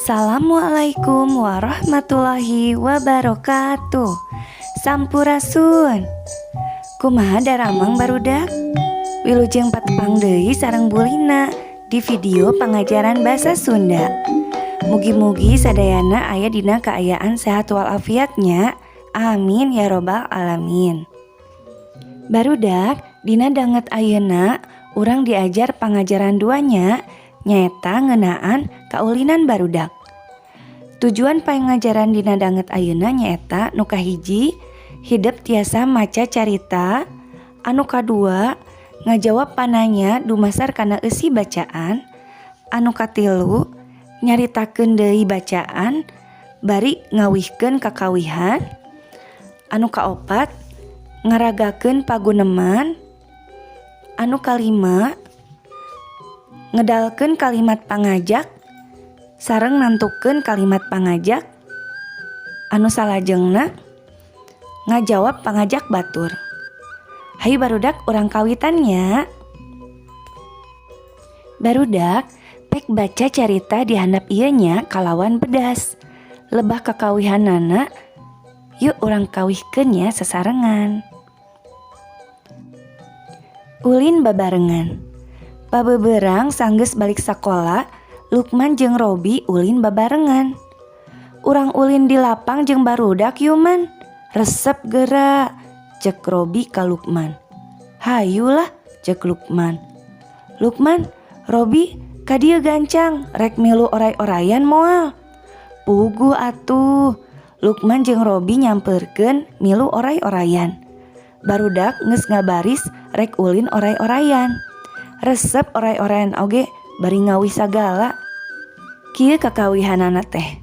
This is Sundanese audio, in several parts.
Assalamualaikum warahmatullahi wabarakatuh. Sampurasun. Kumaha daramang barudak? Wilujeng patepang deui sareng Bulina di video pengajaran bahasa Sunda. Mugi-mugi sadayana aya dina kaayaan sehat walafiatnya. Amin ya robbal alamin. Barudak, dina danget ayeuna urang diajar pengajaran duanya nyaeta ngeunaan kaulinan barudak. Tujuan pengajaran dina danget ayeuna nyaeta nu kahiji hideep tiasa maca carita, anu kadua ngajawab pananya dumasar kana eusi bacaan, anu katilu nyaritakeun deui bacaan bari ngawihkeun kakawihan, anu kaopat ngaragakeun paguneman, anu kalima ngedalkeun kalimat pangajak sareng nantukeun kalimat pangajak, anu salajengna ngajawab pangajak batur. Hayu barudak urang kawitannya. Barudak pek baca carita di handap ieu nya kalawan pedas. Lebah kakawihanana yuk urang kawihkeun nya sasarengan. Ulin babarengan. Pabeberang sanggeus balik sakola, Lukman jeung Robi ulin babarengan. Urang ulin di lapang jeung barudak yuman. Resep geura, cek Robi ka Lukman. Hayulah, cek Lukman. Lukman, Robi ka dieu gancang, rek milu oray-orayan moal. Pugu atuh. Lukman jeung Robi nyampeurkeun milu oray-orayan. Barudak geus ngabaris rek ulin oray-orayan. Resep oray-orayan oge bari ngawih sagala. Kieu kakawihanana teh.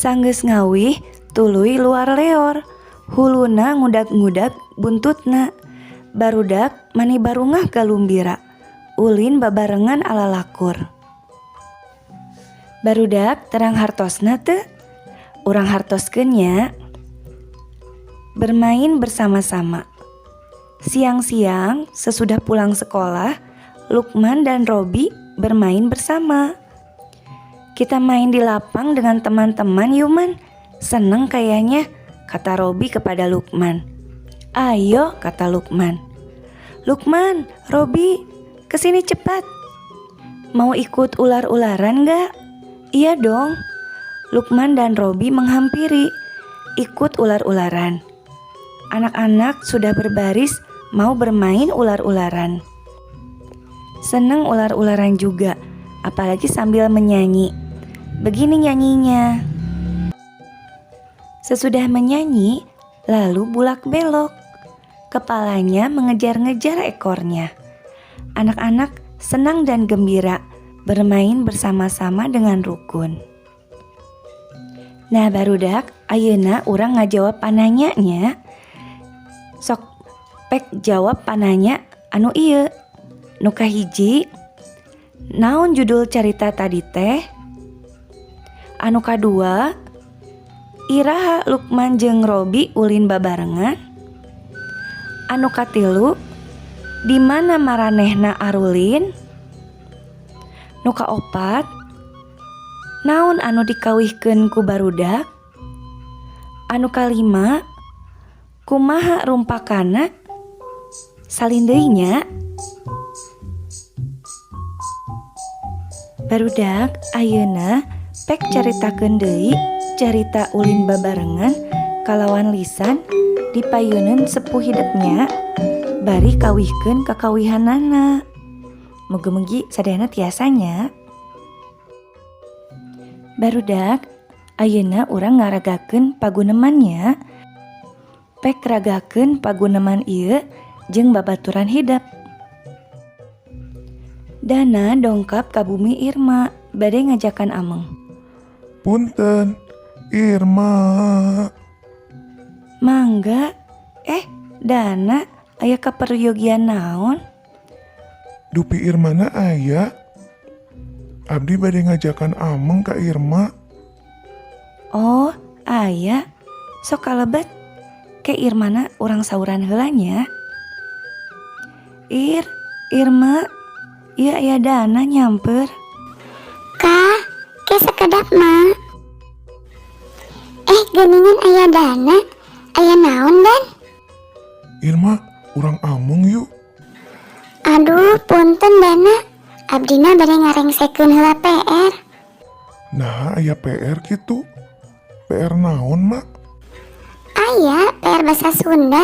Sanggeus ngawih tuluy luar leor, huluna ngudag-ngudag buntutna. Barudak mani barungah galumbira, ulin babarengan alalakur. Barudak terang hartosna teu? Urang hartoskeun nya. Bermain bersama-sama. Siang-siang sesudah pulang sekolah, Lukman dan Robi bermain bersama. Kita main di lapang dengan teman-teman yuman. Seneng kayaknya, kata Robi kepada Lukman. Ayo, kata Lukman. Lukman, Robi, kesini cepat. Mau ikut ular-ularan gak? Iya dong. Lukman dan Robi menghampiri, ikut ular-ularan. Anak-anak sudah berbaris mau bermain ular-ularan. Seneng ular-ularan juga, apalagi sambil menyanyi. Begini nyanyinya. Sesudah menyanyi, lalu bulak belok. Kepalanya mengejar-ngejar ekornya. Anak-anak senang dan gembira bermain bersama-sama dengan rukun. Nah barudak, ayeuna urang ngajawab pananyanya. Sok pek jawab pananya anu ieu. Nu kahiji, naon judul carita tadi teh? Anu kadua, iraha Lukman jeung Robi ulin babarengan? Anu katilu, di mana maranehna arulin? Nu kaopat, naon anu dikawihkeun ku barudak? Anu kalima, kumaha rumpakana? Salin deui nya. Barudak ayeuna pek caritakeun deui carita ulin babarengan kalawan lisan dipayeuneun sepuh hidupnya bari kawihkeun kakawihanana. Mugi-mugi sadayana tiasanya. Barudak ayeuna urang ngaragakeun pagunemannya. Pek ragakeun paguneman ieu jeung babaturan hidup. Dana dongkap ka bumi Irma bade ngajakan Ameng. Punten, Irma. Mangga. Dana aya kaperyogian naon? Dupi Irmana aya. Abdi bade ngajakan Ameng ka Irma. Oh, aya. Sok kalebet. Ke Irmana urang sauran heula nya. Irma, ieu aya Dana nyamper. Kah, ke sakedap mah. Geuningan aya Dana. Aya naon, Dan? Irma, urang Ameng yuk. Aduh, punten Dana. Abdina bade ngarengsekeun heula PR. Nah, aya PR kitu. PR naon, Mak? Aya PR basa Sunda.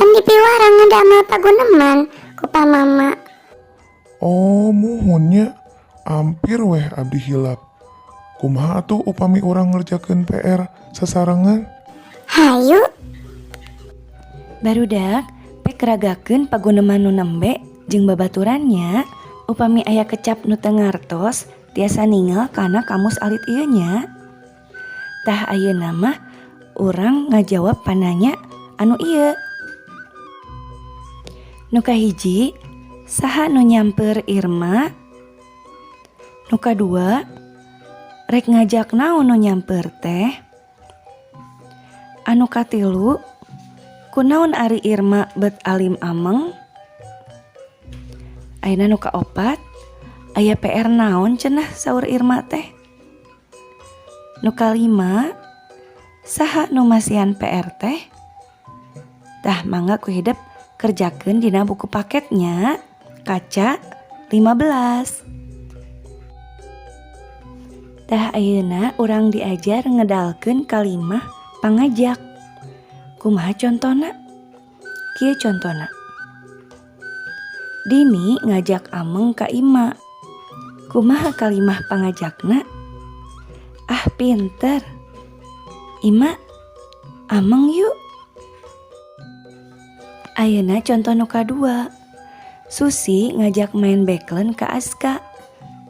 Pan dipiwarang ngedamel paguneman ku pamama. Oh, muhunnya. Ampir weh abdi hilap. Kumaha atuh upami urang ngerjakeun PR sasarengan? Hayu. Barudak pek ragakeun paguneman nu nembe jeung babaturannya. Upami aya kecap nu teu ngartos tiasa ninggal kana kamus alit ieu nya. Tah ayeuna mah urang ngajawab pananya anu ieu. Nu kahiji, saha nu nyamper Irma? Nu kadua, rek ngajak naon nu nyamper teh? Anu katilu, kunaon ari Irma bet alim Ameng? Ayeuna nu kaopat, aya PR naon cenah saur Irma teh? Nu kalima, saha nu masihan PR teh? Tah mangga ku hidup kerjakeun dina buku paketnya kaca 15. Tah ayeuna urang diajar ngedalkeun kalimah pangajak. Kumaha contona? Kieu contona. Dini ngajak Ameng ka Ima. Kumaha kalimah pangajakna? Ah pinter. Ima, Ameng yuk. Ayeuna contoh nu kadua. Susi ngajak main backlen ka Aska.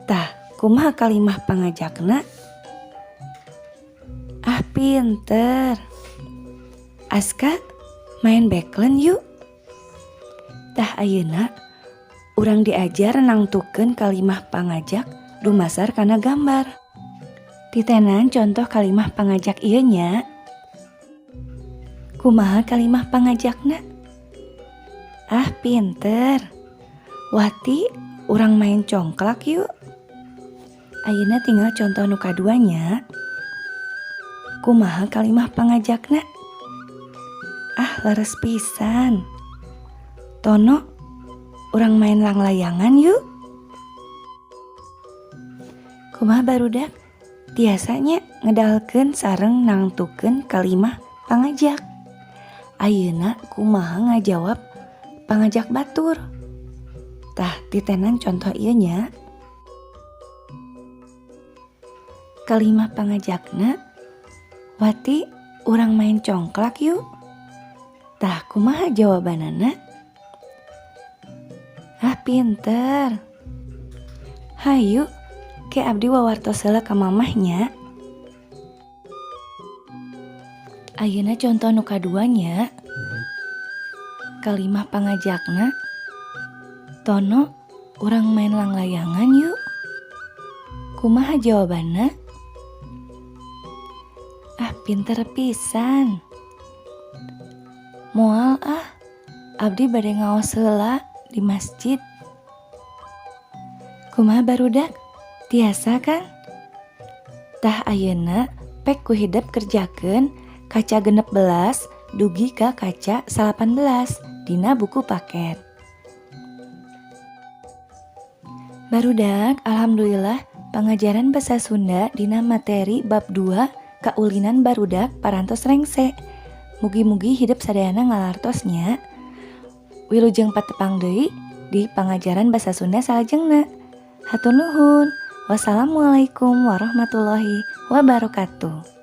Tah, kumaha kalimah pangajakna? Ah pinter. Aska, main backlen yuk. Tah ayeuna urang diajar nangtukeun kalimah pangajak dumasar kana gambar. Titenan contoh kalimah pangajak ieu nya. Kumaha kalimah pangajakna? Ah pinter. Wati, urang main congklak yuk. Ayeuna tinggal contoh nu kaduanya. Kumaha kalimah pangajakna? Ah leres pisan. Tono, urang main langlayangan yuk. Kumaha barudak? Tiasanya ngedalkeun sareng nangtukeun kalimah pangajak. Ayeuna kumaha ngajawab pangajak batur. Tah titenan contoh ieu nya. Kalimah pangajakna, Wati, urang main congklak yuk. Tah kumaha jawabanana? Ah pinter. Hayu, ke abdi wawartos heula ka mamahnya. Ayeuna contoh nu kaduanya. Kalimah pangajakna. Tono, urang main langlayangan yuk. Kumaha jawabanna? Ah, pinter pisan. Moal ah, abdi bade ngaos heula di masjid. Kumaha barudak? Tiasa kan? Tah ayeuna pek ku hidep kerjakeun kaca 16 dugi ka kaca 18 dina buku paket. Barudak, alhamdulillah pengajaran basa Sunda dina materi bab 2 kaulinan barudak parantos rengse. Mugi-mugi hidup sadayana ngalartosnya. Wilujeng patepang deui di pengajaran basa Sunda salajengna. Hatur nuhun. Wassalamualaikum warahmatullahi wabarakatuh.